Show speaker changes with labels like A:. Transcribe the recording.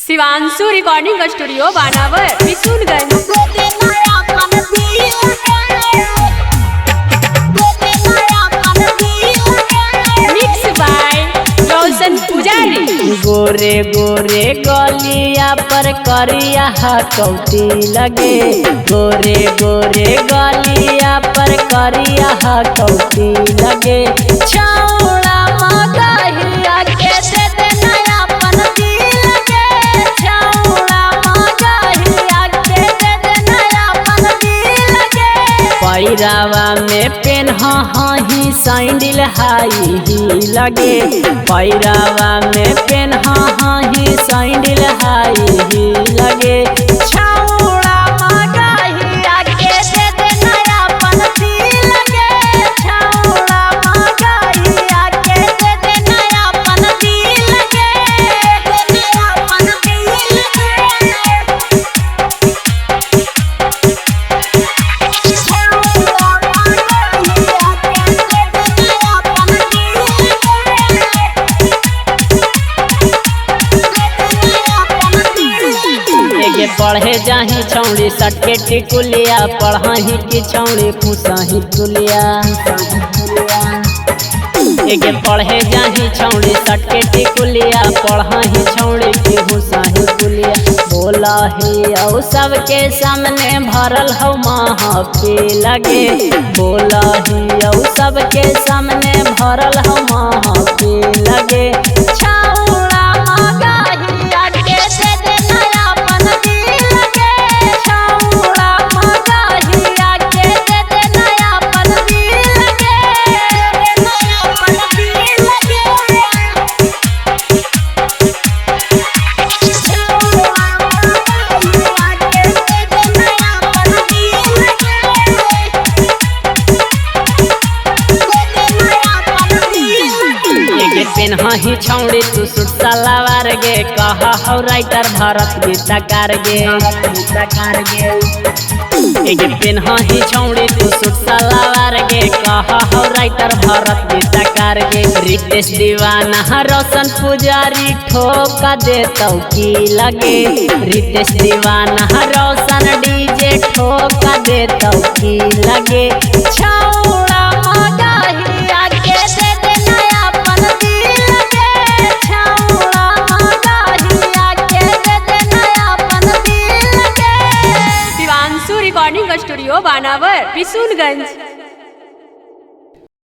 A: Shivanshu recording studio बानावर Bishunganj. Mix by Roshan Pujari.
B: गोरे गोरे गलिया पर करिया कौटी लगे, गोरे गोरे गलिया पर करिया कौटी लगे। छौड़ा मगहिया के दे दे नयापन दिल के, छौड़ा मगहिया के दे दे नयापन दिल के। पैरावा में पेन्हा ही सैंडल हाई ही लगे, पैरावा में पेन्हा ही सैंडल हाई ही लगे। छौड़ा मगहिया के दे दे नयापन दिल के, छौड़ा मगहिया के दे दे नयापन दिल के, नयापन दिल के। पढ़े जाही छौड़ी सटके टिकुलिया, पढ़ाही की छौड़ी खुशाही कुलिया। एके पढ़े जाही छौड़ी सटके टिकुलिया, पढ़ाही छौड़ी की खुशाही कुलिया। बोला ही औ सबके सामने भरल हो महफिल लगे, बोला ही औ सबके सामने भरल हो महफिल लगे। छौड़ा मगहिया के दे दे नयापन दिल के, छौड़ा मगहिया के दे दे नयापन दिल के, नयापन दिल के। छौड़ा मगहिया के दे दे नयापन दिल के, नयापन दिल के। एके पेन्हा ही छौड़ी तू सूट सलवार गे, कहा हो राइटर भरत गीतकार गे। एके पेन्हा ही छौड़ी तू सूट सलवार गे, कहा हो राइटर भरत गीतकार गे। रितेश दीवाना रोशन पुजारी ठोका दे तो की लगे, रितेश दीवाना रोशन डीजे ठोका दे तो की लगे। छौड़ा मगहिया के दे दे नयापन दिल के, छौड़ा मगहिया के दे दे नयापन दिल के।
A: शिवांशु रिकॉर्डिंग स्टूडियो बानावर बिशुनगंज।